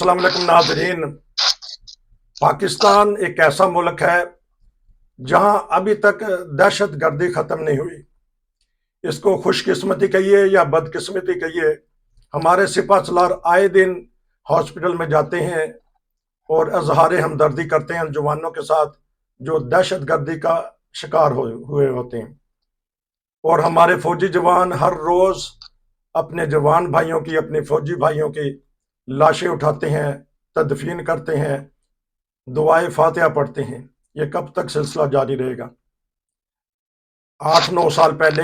अस्सलाम वालेकुम नाज़रीन। पाकिस्तान एक ऐसा मुल्क है जहां अभी तक दहशत गर्दी खत्म नहीं हुई। इसको खुशकिस्मती कहिए या बदकिस्मती कहिए, हमारे सिपह सलार आए दिन हॉस्पिटल में जाते हैं और इजहार हमदर्दी करते हैं उन जवानों के साथ जो दहशत गर्दी का शिकार हुए होते हैं। और हमारे फौजी जवान हर रोज अपने जवान भाइयों की, अपने फौजी भाइयों की लाशें उठाते हैं, तदफीन करते हैं, दुआए फातिहा पढ़ते हैं। ये कब तक सिलसिला जारी रहेगा? 8-9 साल पहले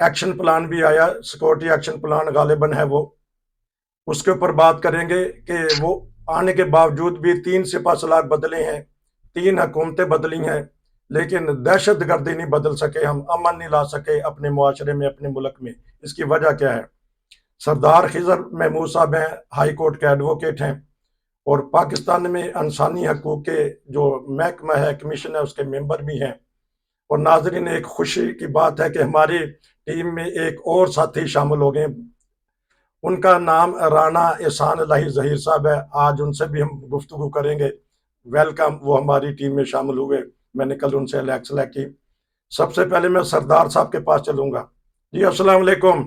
एक्शन प्लान भी आया, सिक्योरिटी एक्शन प्लान गालिबन है वो, उसके ऊपर बात करेंगे कि वो आने के बावजूद भी 3 सिपह सलार बदले हैं, 3 हुकूमतें बदली हैं, लेकिन दहशत गर्दी नहीं बदल सके, हम अमन नहीं ला सके अपने मुआशरे में, अपने मुल्क में। इसकी वजह क्या है? सरदार खिजर महमूद साहब हैं, हाई कोर्ट के एडवोकेट हैं और पाकिस्तान में इंसानी हकूक़ के जो महकमा है, कमीशन है, उसके मेंबर भी हैं। और नाजरीन, एक खुशी की बात है कि हमारी टीम में एक और साथी शामिल हो गए। उनका नाम राना एहसान इलाही ज़हीर साहब है। आज उनसे भी हम गुफ्तगू करेंगे। वेलकम, वो हमारी टीम में शामिल हुए, मैंने कल उनसे सेलेक्ट की। सबसे पहले मैं सरदार साहब के पास चलूंगा। जी अस्सलाम वालेकुम।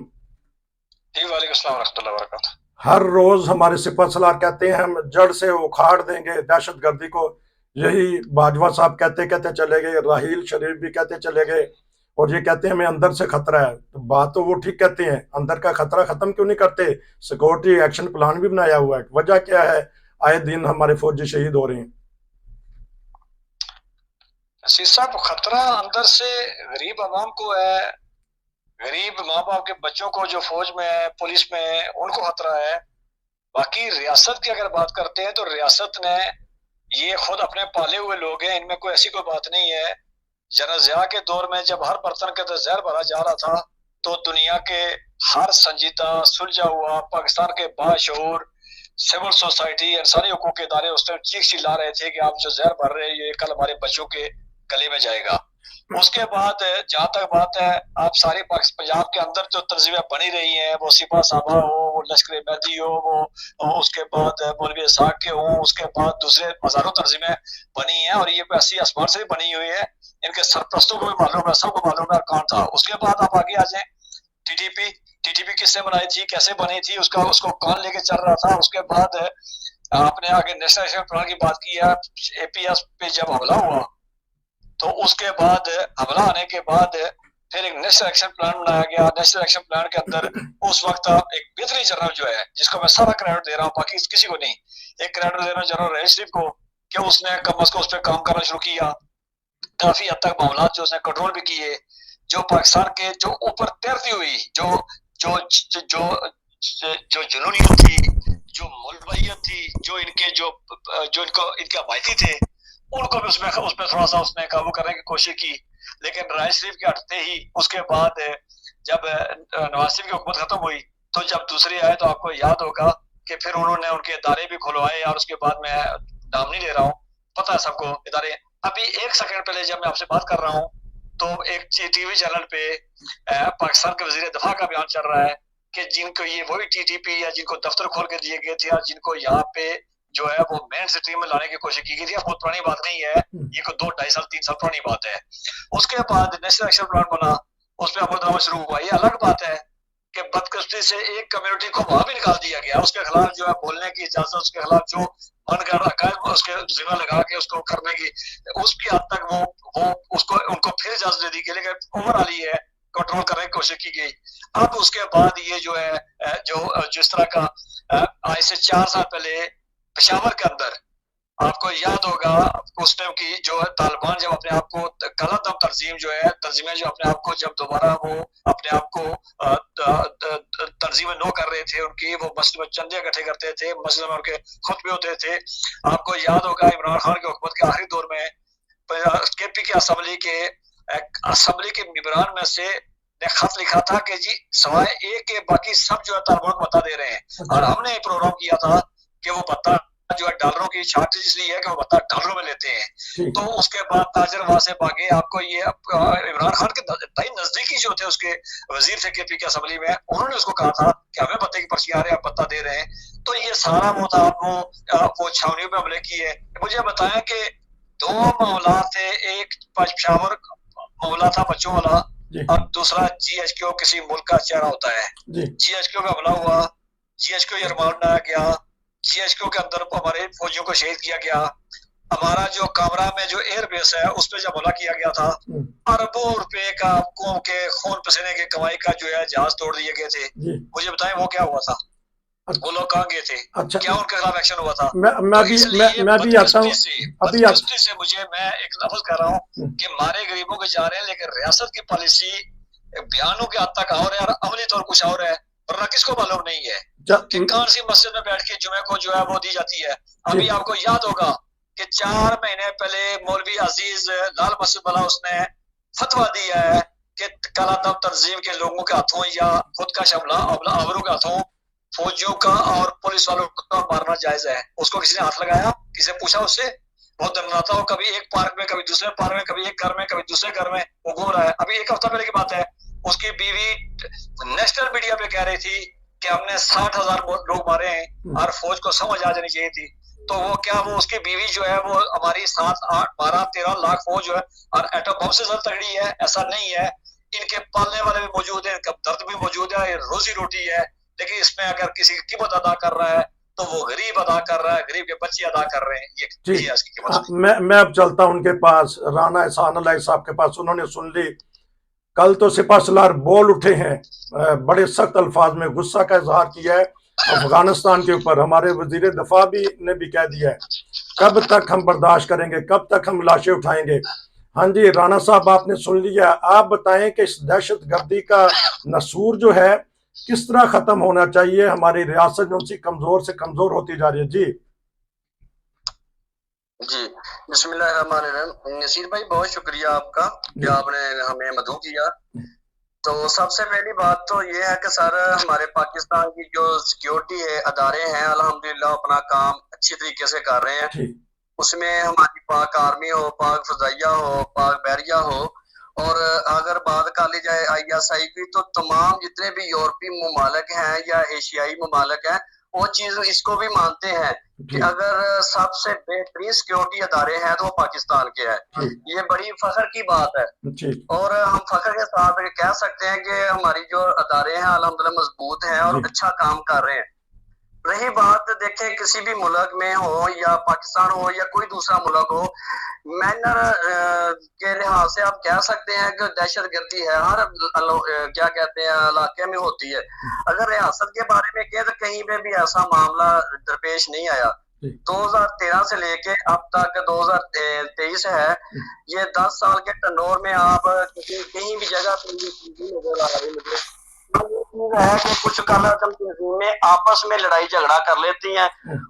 जी वालेकुम अस्सलाम रहमतुल्लाहि व बरकातहू। हर रोज हमारे सिपह सलार कहते हैं हम जड़ से उखाड़ देंगे दहशत गर्दी को। यही बाजवा साहब कहते कहते चले गए, राहील शरीफ भी कहते चले गए और ये कहते हैं हमें अंदर से खतरा है। तो बात तो वो ठीक कहते हैं, अंदर का खतरा खत्म क्यों नहीं करते? सिक्योरिटी एक्शन प्लान भी बनाया हुआ है, वजह क्या है आए दिन हमारे फौजी शहीद हो रहे हैं? साहब, खतरा अंदर से गरीब आवाम को है, गरीब माँ बाप के बच्चों को जो फौज में है, पुलिस में है, उनको खतरा है। बाकी रियासत की अगर बात करते हैं तो रियासत ने ये खुद अपने पाले हुए लोग हैं, इनमें कोई ऐसी कोई बात नहीं है। जनरल ज़िया के दौर में जब हर बर्तन के अंदर जहर भरा जा रहा था तो दुनिया के हर संजीदा सुलझा हुआ पाकिस्तान के बाशऊर सिविल सोसाइटी इंसानी हकूक के इदारे उस टाइम चीख चिल्ला रहे थे कि आप जो जहर भर रहे हैं ये कल हमारे बच्चों के गले में जाएगा। उसके बाद जहां तक बात है, आप सारी पंजाब के अंदर जो तंजीमें बनी रही हैं, वो सिपा साहबा हो, वो लश्कर मेहदी हो, वो उसके बाद मौलवी साहब के हो, उसके बाद दूसरे हजारों तंजीमें बनी हैं और ये ऐसी आसमान से भी बनी हुई है। इनके सरप्रस्तों को भी मालूम है, सबको मालूम है कौन था। उसके बाद आप आगे आ जाए, टीटीपी टीटीपी किसने बनाई थी, कैसे बनी थी, उसका उसको कौन लेके चल रहा था। उसके बाद आपने आगे नेशनल एक्शन प्लान की बात की है। एपीएस पे जब हमला हुआ तो उसके बाद हमला आने के बाद फिर एक नेशनल एक्शन प्लान बनाया गया। नेशनल एक्शन प्लान के अंदर उस वक्त एक बेहतरीन जनरल जो है, जिसको मैं सारा क्रेडिट दे रहा हूँ, बाकी किसी को नहीं, एक क्रेडिट दे रहा हूँ जनरल राहिल शरीफ को, कि उसने कम अज कम उस पर काम करना शुरू किया। काफी हद तक मामला जो उसने कंट्रोल भी किए। जो पाकिस्तान के जो ऊपर तैरती हुई जो जो जो जो जुनूनियत थी, जो मुल्कियत थी, जो इनके जो इनको इनके हमायती थे, उनको भी उसमें थोड़ा सा उसने काबू करने की कोशिश की। लेकिन नवाज शरीफ के हटते ही उसके बाद जब नवाज शरीफ की हुकूमत खत्म हुई तो जब दूसरी आए तो आपको याद होगा कि फिर उन्होंने उनके इदारे भी खुलवाए। और उसके बाद मैं नाम नहीं ले रहा हूँ, पता है सबको इदारे। अभी 1 सेकंड पहले जब मैं आपसे बात कर रहा हूँ तो एक टीवी चैनल पे पाकिस्तान के वजीर दफा का बयान चल रहा है कि जिनको ये वही टीटीपी या जिनको दफ्तर खोल के दिए गए थे या जिनको यहाँ पे जो है वो मेन स्ट्रीम में लाने की कोशिश की गई थी। बहुत पुरानी बात नहीं है, ये कोई 2-2.5 साल 3 साल पुरानी बात है। उसके बाद नेशनल एक्शन प्लान बना, उसमें अमलनामा शुरू हुआ। ये अलग बात है कि बदकिस्मती से एक कम्युनिटी को वहां भी निकाल दिया गया, उसके खिलाफ जो है बोलने की इजाजत, उसके खिलाफ जो मन कर रखा है उसके जिम्मा लगा के उसको करने की, उसकी हद तक वो उसको उनको फिर इजाजत दे दी गई, लेकिन ओवर आली है कंट्रोल करने की कोशिश की गई। अब उसके बाद ये जो है जो जिस तरह का आज से 4 साल पहले पेशावर के अंदर आपको याद होगा उस टाइम की जो है तालिबान जब अपने आप को गलत तंजीम जो है तंजीमें जो अपने आप को जब दोबारा वो अपने आप को तंजीमें नो कर रहे थे, उनकी वो मस्जिद में चंदे इकट्ठे करते थे, मस्जिद में उनके खुतबे होते थे। आपको याद होगा इमरान खान की हुकूमत के आखिरी दौर में केपी की असेंबली के मेंबरान में से ने खत लिखा था कि जी सवाए एक के बाकी सब जो है तालिबान को बता दे रहे हैं। और हमने प्रोग्राम किया था कि वो बता जो है डॉलरों की शॉर्टेज इसलिए है कि वो भत्ता डॉलरों में लेते हैं। ठीक तो उसके बाद ताजर वहां से भागे। आपको ये इमरान खान के भाई नजदीकी जो थे उसके वजीर थे केपी के असेंबली में, उन्होंने उसको कहा था कि हमें भत्ते की पर्ची आ रही है, आप भत्ता दे रहे हैं। तो ये सारा वो था, वो छावनियों पे हमले किए। मुझे बताया कि 2 मामला थे, एक पेशावर मामला था बच्चों वाला, जी और दूसरा जीएचक्यू किसी मुल्क का चेहरा होता है। जी जीएचक्यू पे हमला हुआ, जीएचक्यू यरमान लाया गया, जीएचक्यू के अंदर हमारे फौजियों को शहीद किया गया। हमारा जो कामरा में जो एयरबेस है उस पर जब हमला किया गया था, अरबों रुपए का कौम के खून पसीने की कमाई का जो है जहाज तोड़ दिए गए थे। जी मुझे बताएं वो क्या हुआ था, वो लोग कहाँ गए थे, अच्छा क्या उनके खिलाफ एक्शन हुआ था? मैं तो भी इसलिए मैं भी आता हूँ अभी बदकिस्मती से मुझे, मैं एक लफ्ज कर रहा हूँ हूँ। कि मारे गरीबों के जा रहे हैं, लेकिन रियासत की पॉलिसी बयानों के हद तक और है और अमली तौर कुछ और है, वरना किसको मालूम नहीं है कि कौन सी मस्जिद में बैठ के जुमे को जो है वो दी जाती है। अभी आपको याद होगा कि 4 महीने पहले मौलवी अजीज लाल मस्जिद वाला उसने फतवा दिया है कि काला दम तंजीम के लोगों के हाथों या खुद का शमला आवरों के हाथों फौजियों का और पुलिस वालों का मारना जायज है। उसको किसी ने हाथ लगाया, किसी ने पूछा उससे? बहुत दर्दनाता हो, कभी एक पार्क में, कभी दूसरे पार्क में, कभी एक घर में, कभी दूसरे घर में वो घूम रहा है। अभी 1 हफ्ता पहले की बात है, उसकी बीवी नेशनल मीडिया पे कह रही थी कि हमने 60,000 लोग मारे हैं और फौज को समझ आ जानी चाहिए थी। तो वो क्या, वो उसकी बीवी जो है वो हमारी 7, 8, 12, 13 लाख फौज जो है और एटम बम से ज्यादा तगड़ी है, ऐसा नहीं है। इनके पालने वाले भी मौजूद है, इनका दर्द भी मौजूद है, रोजी रोटी है। लेकिन इसमें अगर किसी की कीमत अदा कर रहा है तो वो गरीब अदा कर रहा है, गरीब के बच्चे अदा कर रहे हैं। ये है इसकी कीमत। मैं अब चलता हूं उनके पास, राना एहसान अल्लाह साहब के पास। उन्होंने सुन ली। कल तो सिपासलार बोल उठे हैं, बड़े सख्त अल्फाज में गुस्सा का इजहार किया है अफगानिस्तान के ऊपर। हमारे वजीर दफा भी ने भी कह दिया है, कब तक हम बर्दाश्त करेंगे, कब तक हम लाशें उठाएंगे। हाँ जी राना साहब, आपने सुन लिया। आप बताएं कि इस दहशत गर्दी का नसूर जो है किस तरह खत्म होना चाहिए। हमारी रियासत जो सी कमजोर से कमजोर होती जा रही है। जी जी, बिस्मिल्लाहिर्रहमानिर्रहीम। नसीर भाई, बहुत शुक्रिया आपका कि आपने हमें मदऊ किया। तो सबसे पहली बात तो ये है कि सर, हमारे पाकिस्तान की जो सिक्योरिटी है अदारे हैं, अल्हम्दुलिल्लाह अपना काम अच्छी तरीके से कर रहे हैं। उसमें हमारी पाक आर्मी हो, पाक फजाइया हो, पाक बहरिया हो, और अगर बात कर ली जाए ISI की, तो तमाम जितने भी यूरोपीय ममालिक हैं या एशियाई ममालिक हैं, वो चीज इसको भी मानते हैं कि अगर सबसे बेहतरीन सिक्योरिटी अदारे हैं तो वो पाकिस्तान के हैं। ये बड़ी फख्र की बात है और हम फख्र के साथ कह सकते हैं कि हमारी जो अदारे हैं अल्हम्दुलिल्लाह मजबूत हैं और अच्छा काम कर रहे हैं। रही बात, देखें किसी भी मुल्क में हो या पाकिस्तान हो या कोई दूसरा मुल्क हो, मैनर के लिहाज से आप कह सकते हैं कि दहशत गर्दी है हर क्या कहते हैं इलाके में होती है। अगर रियासत के बारे में कहें तो कहीं पे भी ऐसा मामला दरपेश नहीं आया। 2013 से लेके अब तक 2023 है, ये 10 साल के टर्नओवर में आप कहीं भी जगह पर नजर आ रही मुझे है कि कुछ में आपस में लड़ाई झगड़ा कर लेती हैं,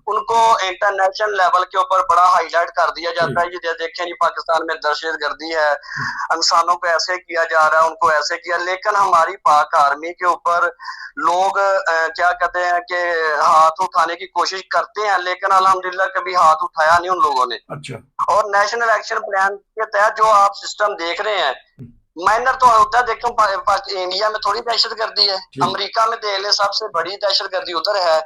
उनको इंटरनेशनल लेवल के ऊपर बड़ा हाईलाइट कर दिया जाता है। ये देखें जी, पाकिस्तान में दहशत गर्दी है, इंसानों को ऐसे किया जा रहा है, उनको ऐसे किया। लेकिन हमारी पाक आर्मी के ऊपर लोग क्या कहते हैं कि हाथ उठाने की कोशिश करते हैं, लेकिन अल्हम्दुलिल्लाह कभी हाथ उठाया नहीं उन लोगों ने। अच्छा। और नेशनल एक्शन प्लान के तहत जो आप सिस्टम देख रहे हैं, माइनर तो होता है। देखो इंडिया में थोड़ी दहशत गर्दी है, अमेरिका में देख ले सबसे बड़ी दहशत गर्दी उधर है,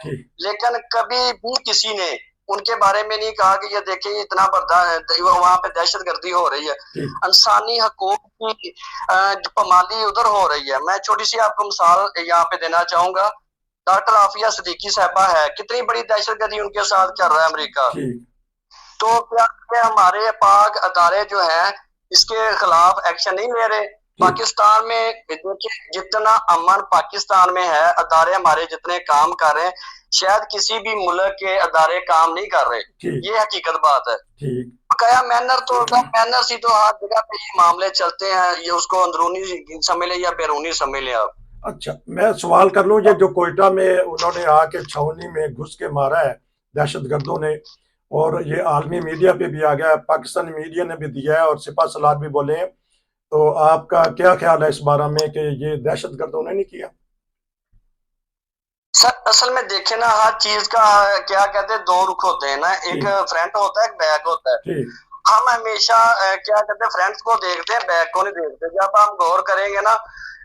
लेकिन कभी भी किसी ने उनके बारे में नहीं कहा कि ये देखिए इतना बर्दाश्त वहां पे दहशत गर्दी हो रही है। इंसानी हकूक की पामाली उधर हो रही है। मैं छोटी सी आपको मिसाल यहाँ पे देना चाहूंगा। डॉक्टर आफिया सिद्दीकी साहबा है, कितनी बड़ी दहशत गर्दी उनके साथ कर रहा है अमेरिका। तो क्या हमारे पाक अदारे जो है इसके खिलाफ एक्शन नहीं ले रहे? पाकिस्तान में जितना अमन पाकिस्तान में है, अदारे हमारे जितने काम कर रहे हैं, शायद किसी भी मुल्क के अदारे काम नहीं कर रहे। ये हकीकत बात है। क्या मैनर तो मैनर ही तो हर जगह पे ये मामले चलते हैं, ये उसको अंदरूनी समझ ले या बैरूनी समझ ले आप। अच्छा, मैं सवाल कर लूं, ये जो कोयटा में उन्होंने आके छावनी में घुस के मारा है दहशतगर्दों ने, और ये आलमी मीडिया पे भी आ गया है, पाकिस्तानी मीडिया ने भी दिया है और सिपा सलार भी बोले हैं, तो आपका क्या ख्याल है इस बारे में कि ये दहशतगर्दों ने नहीं किया? सर असल में देखे ना, हर चीज का क्या कहते हैं, दो रुख होते हैं ना, एक फ्रंट होता है, एक बैक होता है। ठीक हम हमेशा क्या कहते हैं, फ्रंट्स को देखते हैं, बैक को नहीं देखते। जब हम गौर करेंगे ना,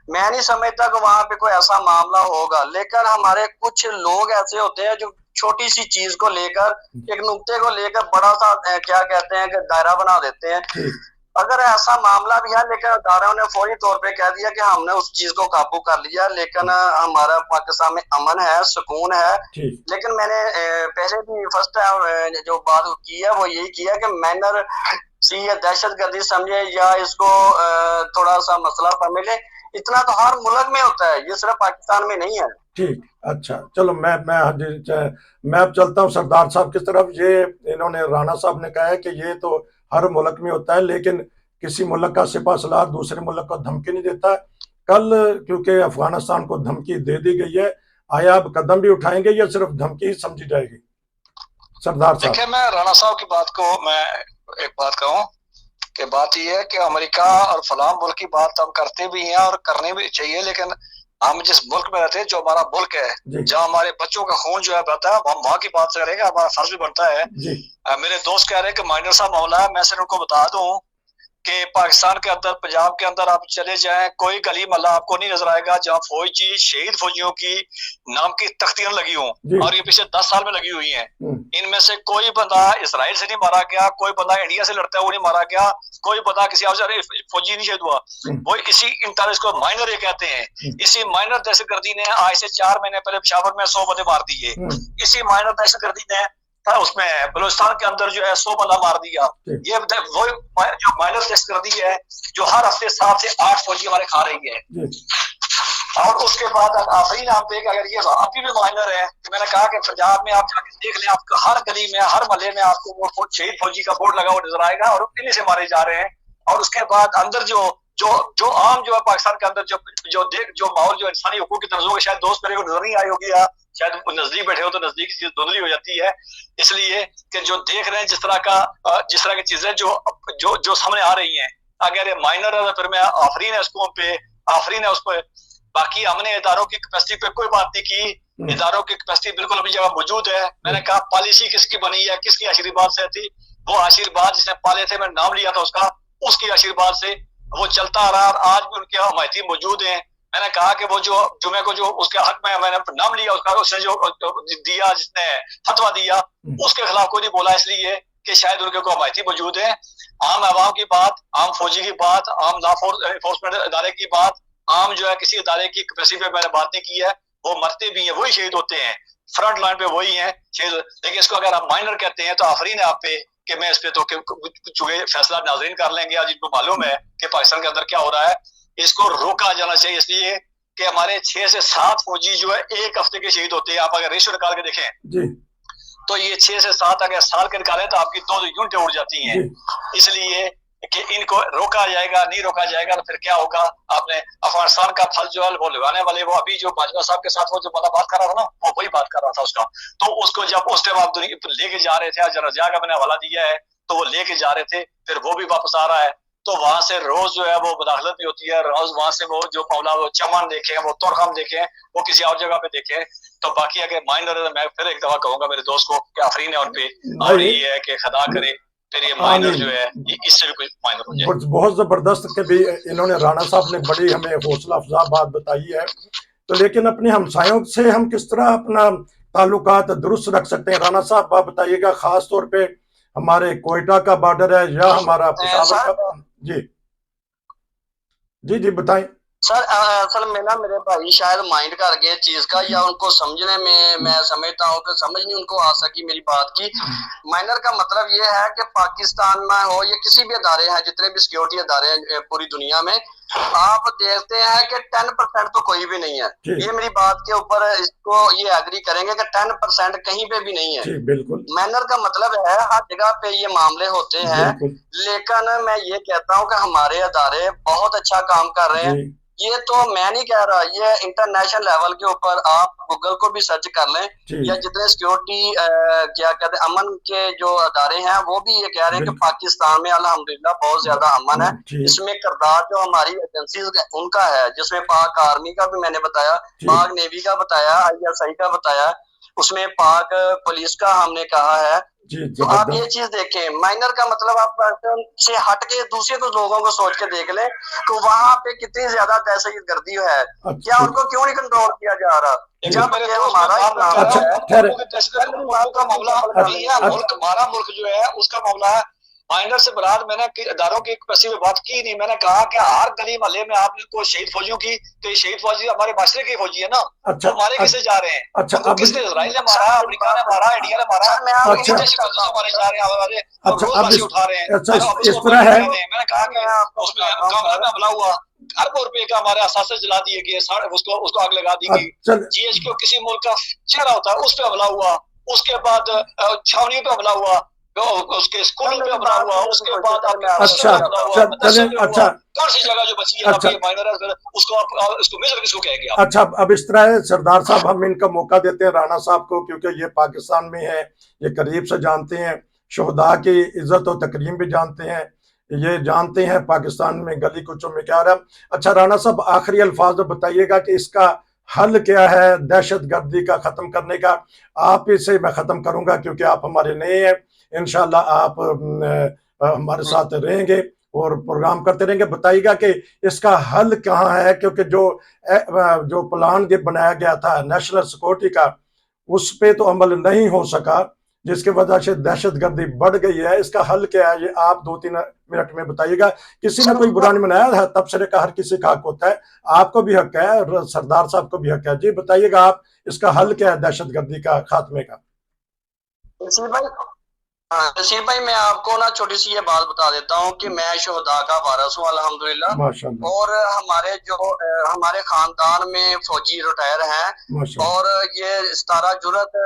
मैं नहीं समझता कि वहां पे कोई ऐसा मामला होगा, लेकिन हमारे कुछ लोग ऐसे होते हैं जो छोटी सी चीज को लेकर, एक नुक्ते को लेकर बड़ा सा क्या कहते हैं कि दायरा बना देते हैं। ठीक अगर ऐसा मामला भी है, लेकिन अदारों ने फौरी तौर पे कह दिया कि हमने उस चीज को काबू कर लिया, लेकिन हमारा पाकिस्तान में अमन है, सुकून है। ठीक लेकिन मैंने पहले भी फर्स्ट टाइम जो बात की है वो यही की है कि मैनर सी या दहशतगर्दी समझे या इसको थोड़ा सा मसला समझे, इतना तो हर मुल्क में होता है, ये सिर्फ पाकिस्तान में नहीं है। ठीक। अच्छा चलो, मैं अब चलता हूँ सरदार साहब की तरफ। ये इन्होंने, राणा साहब ने कहा है कि ये तो हर मुल्क में होता है, लेकिन किसी मुल्क का सिपह सलार दूसरे मुल्क को धमकी नहीं देता। कल क्योंकि अफगानिस्तान को धमकी दे दी गई है, आया अब कदम भी उठाएंगे या सिर्फ धमकी ही समझी जाएगी? सरदार साहब। देखिए, मैं राणा साहब की बात को मैं एक बात कहूँ कि बात यह है कि अमेरिका और फलां मुल्क की बात हम करते भी हैं और करनी भी चाहिए, लेकिन हम जिस मुल्क में रहते हैं, जो हमारा मुल्क है, जहाँ हमारे बच्चों का खून जो है बहता है, हम वहां की बात करेंगे, हमारा फर्ज भी बनता है। मेरे दोस्त कह रहे हैं कि माइनर सा मामला है। मैं सिर्फ उनको बता दूं कि पाकिस्तान के अंदर, पंजाब के अंदर आप चले जाएं, कोई गली मोहल्ला आपको नहीं नजर आएगा जहाँ फौजी, शहीद फौजियों की नाम की तख्तियां लगी हों, और ये पिछले 10 साल में लगी हुई हैं। इनमें से कोई बंदा इसराइल से नहीं मारा गया, कोई बंदा इंडिया से लड़ता है वो नहीं मारा गया, कोई बंदा किसी फौजी नहीं शहीद हुआ। वो इसी को माइनर कहते हैं। इसी माइनर दहशतगर्दी ने आज से 4 महीने पहले पेशावर में 100 बंदे मार दिए। इसी माइनर दहशतगर्दी ने उसमें बलूचिस्तान के अंदर जो है 100 बंदा मार दिया। ये वो जो माइनर दहशतगर्दी है जो हर हफ्ते 7 से 8 फौजी हमारे खा रही है। और उसके बाद आखिरी नाम पे अगर ये अभी भी माइनर है, तो मैंने कहा कि पंजाब में आप जाके देख लें, आपको हर गली में, हर मोहल्ले में आपको वो शहीद फौजी का बोर्ड लगा हुआ नजर आएगा, और इन्हीं से मारे जा रहे हैं। और उसके बाद अंदर जो आम जो है पाकिस्तान के अंदर जो माहौल, जो इंसानी हुकूक की तंजीमों के शायद दोस्त मेरे को नजर नहीं आई होगी, या शायद नजदीक बैठे हो तो नजदीक चीज धुंधली हो जाती है, इसलिए कि जो देख रहे हैं जिस तरह की चीजें जो सामने आ रही हैं, अगर ये माइनर है तो फिर मैं आफरीन है उसको पे, आफरीन है उस पर। बाकी हमने इदारों की कैपेसिटी पे कोई बात नहीं की, इदारों की कैपेसिटी बिल्कुल अपनी जगह मौजूद है। मैंने कहा पॉलिसी किसकी बनी है, किसकी आशीर्वाद से थी? वो आशीर्वाद जिसने पाले थे, मैंने नाम लिया था उसकी आशीर्वाद से वो चलता आ रहा, और आज भी उनके हमायती मौजूद हैं। मैंने कहा कि वो जो जुमे को जो उसके हक में मैंने नाम लिया, उसने जो दिया, जिसने फतवा दिया, उसके खिलाफ कोई नहीं बोला, इसलिए कि शायद उनके को हमायती मौजूद है। आम अवाम की बात, आम फौजी की बात, आम लॉ एनफोर्समेंट इदारे की बात, आम जो है किसी इदारे की कैपेसिटी पे मैंने बात नहीं की है। वो मरते भी हैं, वही शहीद होते हैं, फ्रंट लाइन पे वही हैं शहीद। लेकिन इसको अगर आप माइनर कहते हैं तो आफरीन है आप पे कि मैं इस पे तो चूंकि फैसला नाज़रीन कर लेंगे, आज इनको मालूम है कि पाकिस्तान के अंदर क्या हो रहा है। इसको रोका जाना चाहिए, इसलिए कि हमारे 6 से 7 फौजी जो है एक हफ्ते के शहीद होते हैं। आप अगर रेशो निकाल के देखें तो ये 6 से 7 अगर साल के निकालें तो आपकी 2 यूनिटें उड़ जाती हैं। इसलिए कि इनको रोका जाएगा, नहीं रोका जाएगा तो फिर क्या होगा? आपने अफगानिस्तान का फल जो है वो लगाने वाले, वो अभी जो बाजवा साहब के साथ वो जो बंदा बात कर रहा था ना, वो वही बात कर रहा था उसका। तो उसको जब उस टाइम आप लेके जा रहे थे, आज रजा का मैंने हवाला दिया है, तो वो लेके जा रहे थे, फिर वो भी वापस आ रहा है। तो वहां से रोज जो है वो मुदाखलत भी होती है, रोज वहां से वो जो मामला, वो चमन देखे, वो तोरखम देखे, वो किसी और जगह पे देखे। तो बाकी अगर माइनर है, मैं फिर एक दफा कहूंगा मेरे दोस्त को कि आफरीन है उन पे, और ये है कि खुदा करे फिर ये माइनर जो है इससे भी कोई माइनर हो जाए। बहुत जबरदस्त के भी इन्होंने, राणा साहब ने बड़ी हमें हौसला अफजा बात बताई है। तो लेकिन अपने हमसायों से हम किस तरह अपना ताल्लुकात दुरुस्त रख सकते हैं? राणा साहब आप बताइएगा, खास तौर पे हमारे कोयटा का बॉर्डर है या हमारा पेशावर का। जी जी जी बताएं सर। असल में ना मेरे भाई शायद माइंड कर गए चीज का, या उनको समझने में मैं समझता हूँ कि समझ नहीं उनको आ सकी मेरी बात की। माइनर का मतलब ये है कि पाकिस्तान में हो या किसी भी अदारे हैं, जितने भी सिक्योरिटी अदारे हैं पूरी दुनिया में, आप देखते हैं कि 10% तो कोई भी नहीं है। ये मेरी बात के ऊपर इसको ये एग्री करेंगे कि 10% कहीं पे भी नहीं है। बिल्कुल। मैनर का मतलब है हर जगह पे ये मामले होते हैं, लेकिन मैं ये कहता हूँ कि हमारे अदारे बहुत अच्छा काम कर रहे हैं। ये तो मैं नहीं कह रहा, ये इंटरनेशनल लेवल के ऊपर आप गूगल को भी सर्च कर लें, जी या जितने सिक्योरिटी क्या कहते हैं अमन के जो अदारे हैं वो भी ये कह रहे हैं कि बिल्कुल पाकिस्तान में अल्हम्दुलिल्लाह बहुत ज्यादा अमन है। जी इसमें किरदार जो हमारी एजेंसीज उनका है, जिसमें पाक आर्मी का भी मैंने बताया, जी पाक नेवी का बताया, ISI का बताया, उसमें पाक पुलिस का हमने कहा है। जी तो आप ये जबरदस्त। चीज देखें, माइनर का मतलब आप से हट के दूसरे कुछ लोगों को सोच के देख लें तो वहां पे कितनी ज्यादा दहशतगर्दी है, क्या अच्छा उनको क्यों नहीं कंट्रोल किया जा रहा? जी देखिए जब मेरे ये दोस्त, मैं हमारा बार बार कह इस्लाम रहा अच्छा हूँ, है, ठहरे मुल्क का मामला नहीं है, मुल्क हमारा मुल्क जो है उसका मामला है। माइनर से मुराद मैंने इदारों की किसी में बात की नहीं, मैंने कहा कि हर गली मोहल्ले में आपको शहीद फौजियों की, तो ये शहीद फौजी हमारे माशरे के फौजी है ना, अच्छा तो मारे किसे जा रहे हैं? अच्छा उनको अब किसने, इसराइल ने मारा, अमेरिका ने मारा, इंडिया ने मारा, सर मैं आपको कितनी अच्छा दहशतगर्दी से मारे जा रहे हैं हमारे, और अच्छा रोज अब लाशें उठा रहे हैं। अच्छा और अब इस उसको तरह कोई है। कहते हैं, मैंने कहा कि उसमें कांगड़ा में हमला हुआ, अरबों रुपए का हमारे असासे जला दिए गए, उसको उसको आग लगा दी गई। चल GHQ किसी मुल्क का चेहरा होता है, उस पे हमला हुआ, उसके बाद छावनियों पे हमला हुआ, उसके स्कूलों पे हमला हुआ, उसके बाद आपके अच्छा पे हमला हुआ, चल मदरसे चले पे हुआ। अच्छा कौन सी जगह जो बची है अच्छा अभी माइनर है, उसको आप इसको मेजर किसको कहेंगे आप? अच्छा अब इस तरह है सरदार साहब, हम इनका मौका देते हैं राणा साहब को, क्योंकि ये पाकिस्तान में है, ये करीब से जानते हैं, शहदा की इज्जत और तकरीम भी जानते हैं, ये जानते हैं पाकिस्तान में गली कुचों में क्या हो रहा है। अच्छा राणा साहब आखिरी अल्फाज में बताइएगा कि इसका हल क्या है दहशत गर्दी का खत्म करने का। आप इसे मैं खत्म करूंगा क्योंकि आप हमारे नए हैं, इंशाल्लाह आप हमारे साथ रहेंगे और प्रोग्राम करते रहेंगे। बताइएगा कि इसका हल कहाँ है, क्योंकि जो प्लान ये बनाया गया था नेशनल सिक्योरिटी का, उस पे तो अमल नहीं हो सका, जिसकी वजह से दहशतगर्दी बढ़ गई है। इसका हल क्या है ये आप 2-3 मिनट में बताइएगा। किसी ने कोई बुरा नहीं मनाया है, तबसरे का हर किसी का हक होता है, आपको भी हक है, सरदार साहब को भी हक है। जी बताइएगा आप, इसका हल क्या है दहशतगर्दी का खात्मे का? नसीर भाई मैं आपको ना छोटी सी ये बात बता देता हूँ कि मैं शहदा का वारिस हूँ अल्हम्दुलिल्लाह, माशाल्लाह और हमारे जो हमारे खानदान में फौजी रिटायर हैं, माशाल्लाह। और ये सतारा जुरत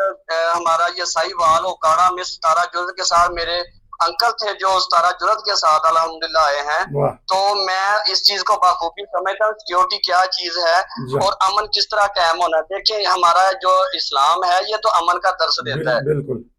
हमारा ये साहिवाल ओकाड़ा में सतारा जुरत के साथ मेरे अंकल थे जो सतारा जुरत के साथ अल्हम्दुलिल्लाह आए हैं। वाह तो मैं इस चीज को बखूबी समझता हूँ सिक्योरिटी क्या चीज है जा और अमन किस तरह कायम होना है। देखिए हमारा जो इस्लाम है ये तो अमन का दर्श देता है, बिल्कुल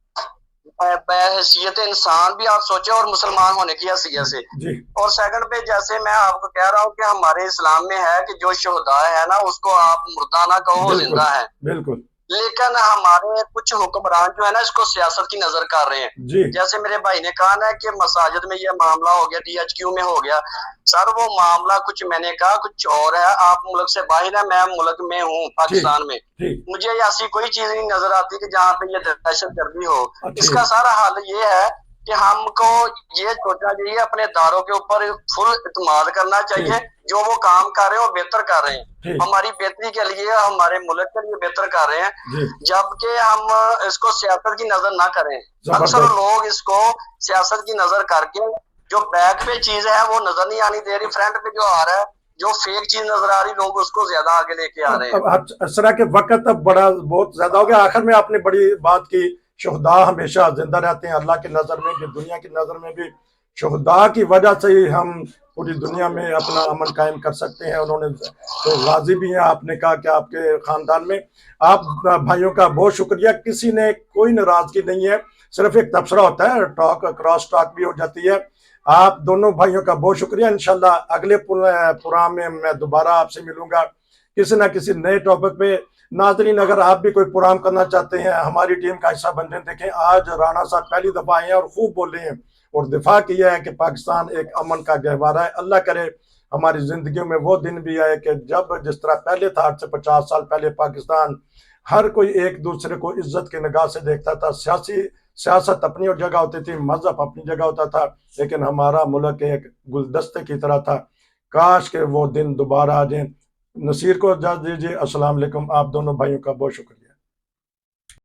बहैसियत इंसान भी आप सोचे और मुसलमान होने की हैसियत से। जी और सेकंड पे जैसे मैं आपको कह रहा हूँ कि हमारे इस्लाम में है कि जो शुहदा है ना उसको आप मुर्दा ना कहो, वो बिल्कुल जिंदा है। बिल्कुल लेकिन हमारे कुछ हुक्मरान जो है ना इसको सियासत की नजर कर रहे हैं। जी जैसे मेरे भाई ने कहा ना कि मसाजिद में ये मामला हो गया, DHQ में हो गया, सर वो मामला कुछ मैंने कहा कुछ और है। आप मुल्क से बाहर है, मैं मुल्क में हूँ ठीक पाकिस्तान में, ठीक मुझे ऐसी कोई चीज नहीं नजर आती कि जहाँ पे ये दहशतगर्दी हो। ठीक इसका सारा हल ये है कि हमको ये सोचना चाहिए, अपने दारों के ऊपर फुल इत्मीनान करना चाहिए, ठीक जो वो काम कर रहे हैं वो बेहतर कर रहे हैं, ठीक हमारी बेहतरी के लिए, हमारे मुल्क के लिए बेहतर कर रहे हैं। जी जबकि हम इसको सियासत की नजर ना करें। अक्सर जबरदस्त लोग इसको सियासत की नजर करके जो बैक पे चीज है वो नजर नहीं आनी दे रही, फ्रंट पे जो आ रहा है जो फेक चीज नजर आ रही लोग उसको ज्यादा आगे लेके आ रहे हैं। अब असरा के वक्त अब बड़ा बहुत ज्यादा हो गया। आखिर में आपने बड़ी बात की, शुहदा हमेशा जिंदा रहते हैं अल्लाह की नजर में भी, दुनिया की नजर में भी। शुहदा की वजह से ही हम पूरी दुनिया में अपना अमन कायम कर सकते हैं। उन्होंने तो गाजी भी हैं, आपने कहा कि आपके खानदान में। आप भाइयों का बहुत शुक्रिया, किसी ने कोई नाराजगी नहीं है, सिर्फ एक तबसरा होता है, टॉक क्रॉस टॉक भी हो जाती है। आप दोनों भाइयों का बहुत शुक्रिया। इंशाल्लाह अगले प्रोग्राम में मैं दोबारा आपसे मिलूंगा किसी ना किसी नए टॉपिक पे। नाजरीन अगर आप भी कोई प्रोग्राम करना चाहते हैं, हमारी टीम का हिस्सा बन रहे हैं। देखें आज राणा साहब पहली दफा आए हैं और खूब बोले हैं और दिफा किया है कि पाकिस्तान एक अमन का गहवारा है। अल्लाह करे हमारी जिंदगियों में वो दिन भी आए कि जब जिस तरह पहले था, आज से 50 साल पहले पाकिस्तान हर कोई एक दूसरे को इज्जत की निगाह से देखता था, सियासत अपनी जगह होती थी, मजहब अपनी जगह होता था, लेकिन हमारा मुल्क एक गुलदस्ते की तरह था। काश के वो दिन दोबारा आ जाए। नसीर को इजाजत दीजिए। अस्सलाम वालेकुम। आप दोनों भाइयों का बहुत शुक्रिया।